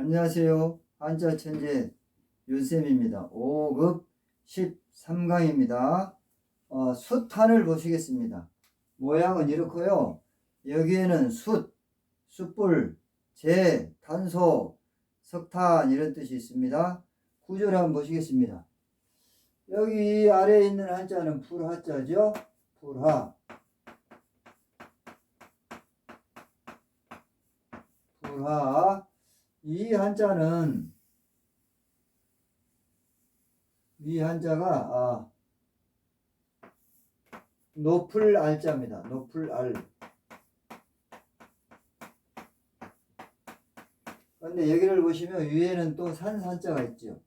안녕하세요. 한자천재 윤쌤입니다. 5급 13강입니다. 숫탄을 보시겠습니다. 모양은 이렇고요. 여기에는 숯불, 재, 탄소, 석탄 이런 뜻이 있습니다. 구조를 한번 보시겠습니다. 여기 아래에 있는 한자는 불하자죠. 불하. 이 한자가 높을 알자입니다. 높을 알. 그런데 여기를 보시면 위에는 또 산자가 있죠.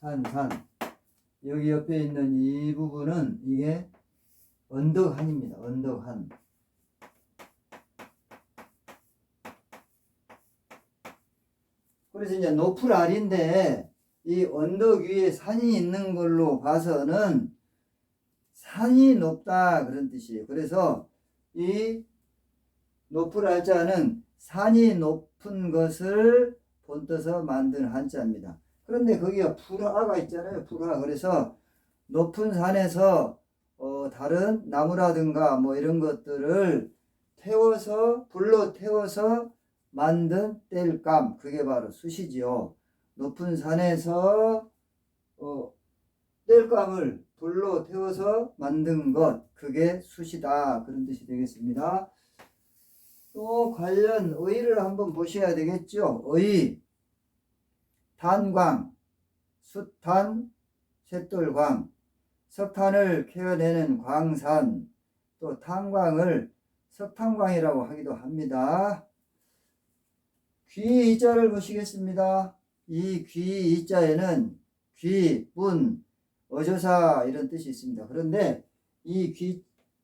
산. 여기 옆에 있는 이 부분은 이게 언덕한입니다. 언덕한. 그래서 이제 높을 알인데 이 언덕 위에 산이 있는 걸로 봐서는 산이 높다 그런 뜻이에요. 그래서 이 높을 알자는 산이 높은 것을 본떠서 만든 한자입니다. 그런데 거기가 불하가 있잖아요. 불하. 그래서 높은 산에서 다른 나무라든가 뭐 이런 것들을 불로 태워서 만든 땔감, 그게 바로 숯이지요. 높은 산에서 땔감을 불로 태워서 만든 것, 그게 숯이다 그런 뜻이 되겠습니다. 또 관련 의를 한번 보셔야 되겠죠. 의, 탄광, 숯탄, 쇳돌광, 석탄을 캐어내는 광산, 또 탄광을 석탄광이라고 하기도 합니다. 귀 이자를 보시겠습니다. 이 귀 이자에는 귀, 문, 어조사 이런 뜻이 있습니다. 그런데 이 귀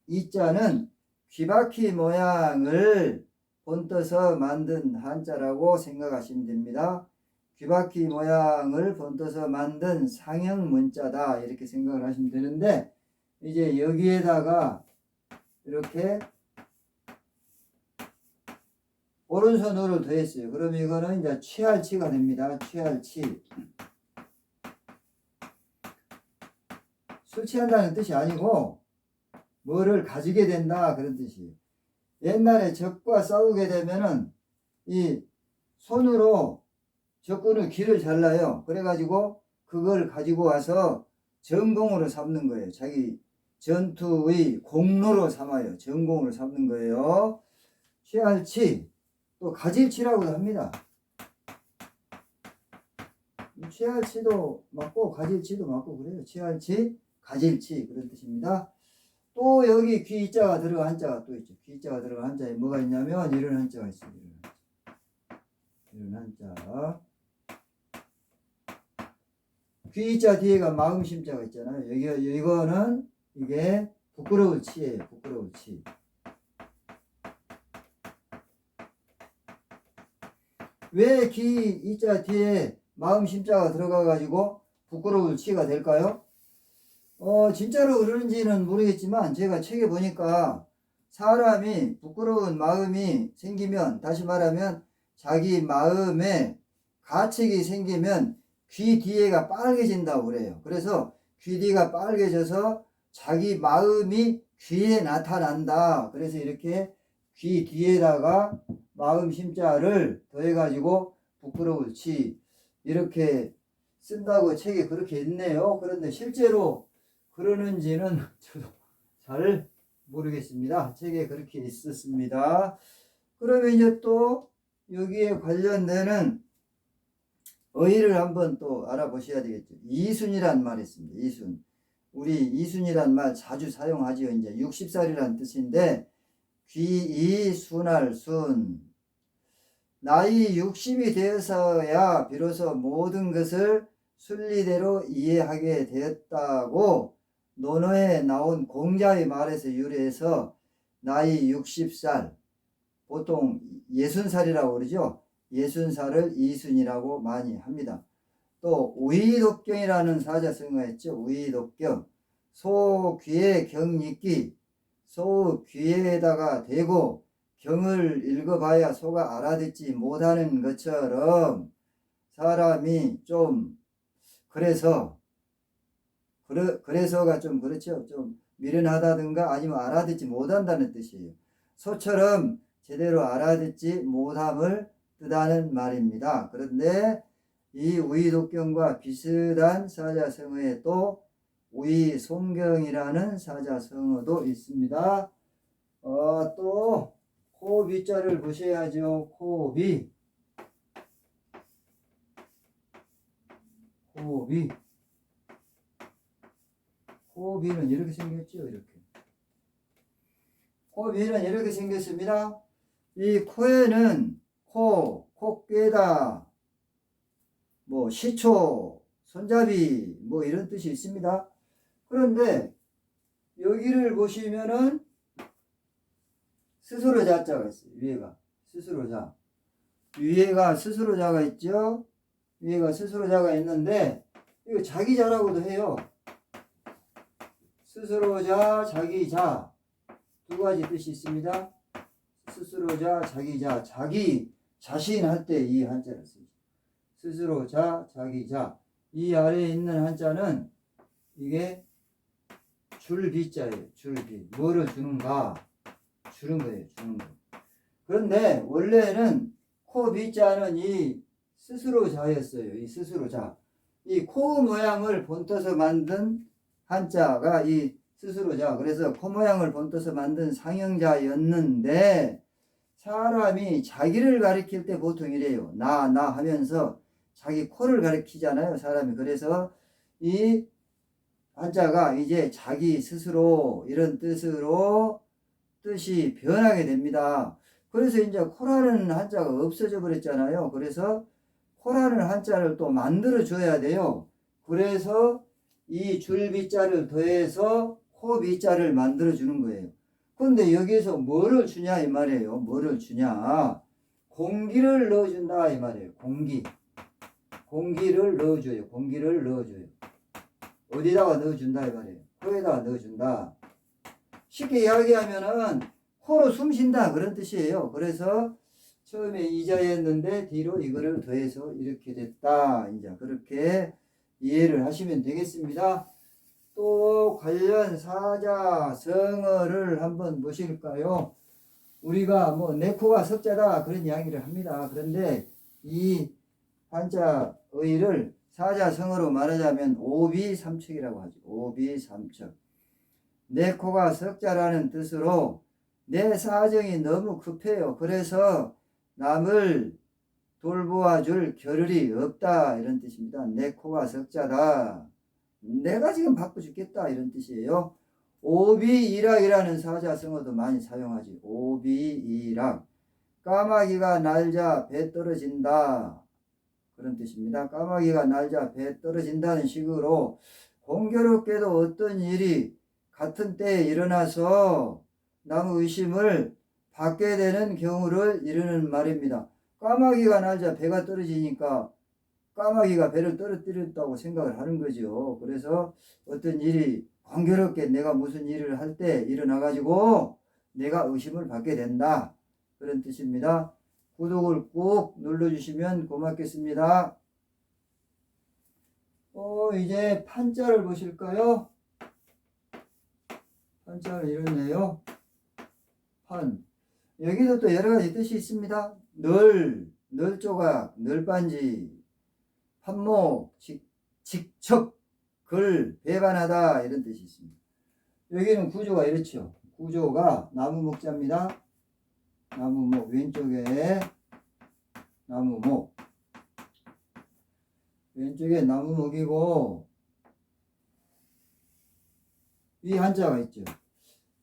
이자는 귀바퀴 모양을 본떠서 만든 한자라고 생각하시면 됩니다. 귀바퀴 모양을 본떠서 만든 상형 문자다 이렇게 생각을 하시면 되는데, 이제 여기에다가 이렇게 오른손으로 더했어요. 그럼 이거는 이제 취할치가 됩니다. 취할치. 술 취한다는 뜻이 아니고 뭐를 가지게 된다 그런 뜻이에요. 옛날에 적과 싸우게 되면은 이 손으로 적군의 귀를 잘라요. 그래가지고 그걸 가지고 와서 전공으로 삼는 거예요. 자기 전투의 공로로 삼아요. 전공으로 삼는 거예요. 취할치. 또 가질치라고도 합니다. 취할치도 맞고 가질치도 맞고 그래요. 취할치, 가질치 그런 뜻입니다. 또 여기 귀자가 들어간 한자가 또 있죠. 귀자가 들어간 한자에 뭐가 있냐면 이런 한자가 있어요. 이런 한자. 귀자 뒤에가 마음심자가 있잖아요. 이거는 이게 부끄러울 치예요. 부끄러울 치. 왜 귀 이자 뒤에 마음 심자가 들어가 가지고 부끄러울 치가 될까요? 진짜로 그러는지는 모르겠지만 제가 책에 보니까 사람이 부끄러운 마음이 생기면, 다시 말하면 자기 마음에 가책이 생기면 귀 뒤에가 빨개진다고 그래요. 그래서 귀 뒤가 빨개져서 자기 마음이 귀에 나타난다. 그래서 이렇게 귀 뒤에다가 마음 심자를 더해가지고 부끄러울 치 이렇게 쓴다고 책에 그렇게 있네요. 그런데 실제로 그러는지는 저도 잘 모르겠습니다. 책에 그렇게 있었습니다. 그러면 이제 또 여기에 관련되는 어휘를 한번 또 알아보셔야 되겠죠. 이순이란 말이 있습니다. 이순. 우리 이순이란 말 자주 사용하지요. 이제 60살이란 뜻인데 귀이 순할 순. 나이 60이 되어서야 비로소 모든 것을 순리대로 이해하게 되었다고 논어에 나온 공자의 말에서 유래해서 나이 60살, 보통 60살이라고 그러죠. 60살을 이순이라고 많이 합니다. 또 우의독경이라는 사자성어가 있죠. 우의독경. 소 귀에 경 있기, 소 귀에다가 대고 경을 읽어봐야 속아 알아듣지 못하는 것처럼 사람이 좀 그래서가 좀 그렇죠. 좀 미련하다든가 아니면 알아듣지 못한다는 뜻이에요. 소처럼 제대로 알아듣지 못함을 뜻하는 말입니다. 그런데 이 우이독경과 비슷한 사자성어에 또 우이송경이라는 사자성어도 있습니다. 또 코비자를 보셔야죠. 코비. 코비는 이렇게 생겼죠. 이렇게. 코비는 이렇게 생겼습니다. 이 코에는 코꿰다, 뭐 시초, 손잡이 뭐 이런 뜻이 있습니다. 그런데 여기를 보시면은 스스로 자자가 있어요. 위에가 스스로 자. 위에가 스스로 자가 있죠. 위에가 스스로 자가 있는데 이거 자기 자라고도 해요. 스스로 자, 자기 자. 두 가지 뜻이 있습니다. 스스로 자, 자기 자. 자기 자신 할 때 이 한자를 쓰죠. 스스로 자, 자기 자. 이 아래에 있는 한자는 이게 줄비자예요. 줄비. 뭐를 주는가? 주는 거예요. 주는 거. 그런데 원래는 코비자는 이 스스로 자였어요. 이 스스로 자. 이 코 모양을 본떠서 만든 한자가 이 스스로 자. 그래서 코 모양을 본떠서 만든 상형자였는데 사람이 자기를 가리킬 때 보통 이래요. 나 하면서 자기 코를 가리키잖아요. 사람이. 그래서 이 한자가 이제 자기 스스로 이런 뜻으로 뜻이 변하게 됩니다. 그래서 이제 코라는 한자가 없어져 버렸잖아요. 그래서 코라는 한자를 또 만들어 줘야 돼요. 그래서 이 줄비자를 더해서 코비자를 만들어 주는 거예요. 근데 여기서 뭐를 주냐 이 말이에요. 뭐를 주냐? 공기를 넣어준다 이 말이에요. 공기를 넣어줘요. 공기를 넣어줘요. 어디다가 넣어준다 이 말이에요. 코에다가 넣어준다. 쉽게 이야기하면은 코로 숨 쉰다 그런 뜻이에요. 그래서 처음에 이자였는데 뒤로 이거를 더해서 이렇게 됐다. 이제 그렇게 이해를 하시면 되겠습니다. 또 관련 사자성어를 한번 보실까요? 우리가 뭐 내 코가 석자다 그런 이야기를 합니다. 그런데 이 한자의를 사자성어로 말하자면 오비삼척이라고 하죠. 오비삼척. 내 코가 석자라는 뜻으로 내 사정이 너무 급해요. 그래서 남을 돌보아 줄 겨를이 없다 이런 뜻입니다. 내 코가 석자다. 내가 지금 바빠 죽겠다 이런 뜻이에요. 오비이락이라는 사자성어도 많이 사용하지. 오비이락. 까마귀가 날자 배 떨어진다 그런 뜻입니다. 까마귀가 날자 배 떨어진다는 식으로 공교롭게도 어떤 일이 같은 때에 일어나서 남의 의심을 받게 되는 경우를 이르는 말입니다. 까마귀가 날자 배가 떨어지니까 까마귀가 배를 떨어뜨렸다고 생각을 하는 거죠. 그래서 어떤 일이 공교롭게 내가 무슨 일을 할 때 일어나가지고 내가 의심을 받게 된다. 그런 뜻입니다. 구독을 꼭 눌러주시면 고맙겠습니다. 이제 판자를 보실까요? 판자를 이렇네요. 판. 여기도 또 여러 가지 뜻이 있습니다. 널 조각, 널빤지, 판목, 직척, 배반하다 이런 뜻이 있습니다. 여기는 구조가 이렇죠. 구조가 나무목자입니다. 나무목 왼쪽에 나무목 왼쪽에 나무목이고 이 한자가 있죠.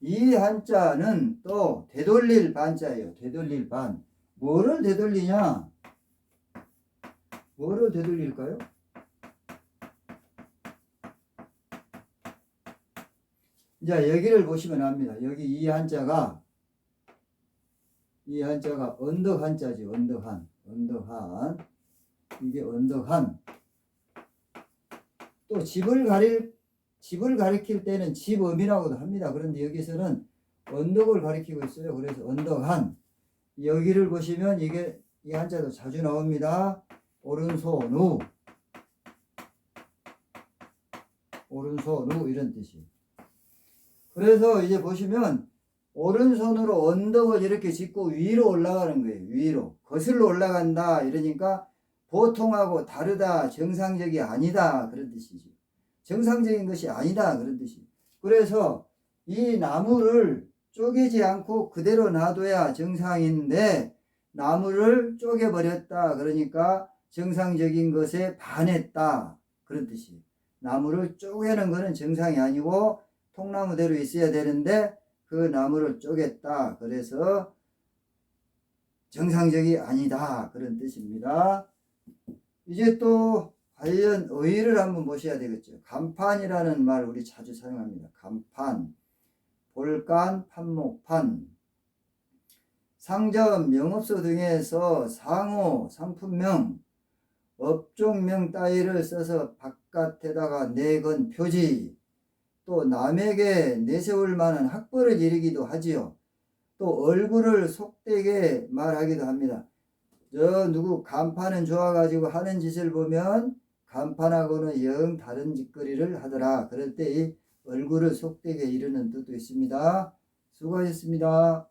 이 한자는 또 되돌릴 반자예요. 되돌릴 반. 뭐를 되돌리냐? 뭐를 되돌릴까요? 이제 여기를 보시면 압니다. 여기 이 한자가 언덕 한자죠. 언덕한. 이게 언덕한. 또 집을 가리킬 때는 집엄이라고도 합니다. 그런데 여기서는 언덕을 가리키고 있어요. 그래서 언덕한. 여기를 보시면 이게 이 한자도 자주 나옵니다. 오른손우, 오른손우 이런 뜻이. 그래서 이제 보시면 오른손으로 언덕을 이렇게 짚고 위로 올라가는 거예요. 위로 거슬러 올라간다 이러니까 보통하고 다르다, 정상적이 아니다 그런 뜻이지. 정상적인 것이 아니다 그런 뜻이. 그래서 이 나무를 쪼개지 않고 그대로 놔둬야 정상인데 나무를 쪼개버렸다 그러니까 정상적인 것에 반했다 그런 뜻이. 나무를 쪼개는 것은 정상이 아니고 통나무대로 있어야 되는데 그 나무를 쪼갰다 그래서 정상적이 아니다 그런 뜻입니다. 이제 또 관련 어휘를 한번 보셔야 되겠죠. 간판이라는 말 우리 자주 사용합니다. 간판, 볼간, 판목판. 상점, 명업소 등에서 상호, 상품명, 업종명 따위를 써서 바깥에다가 내건 표지, 또 남에게 내세울 만한 학벌을 이르기도 하지요. 또 얼굴을 속되게 말하기도 합니다. 저 누구 간판은 좋아가지고 하는 짓을 보면 간판하고는 영 다른 짓거리를 하더라. 그럴 때 이 얼굴을 속되게 이르는 뜻도 있습니다. 수고하셨습니다.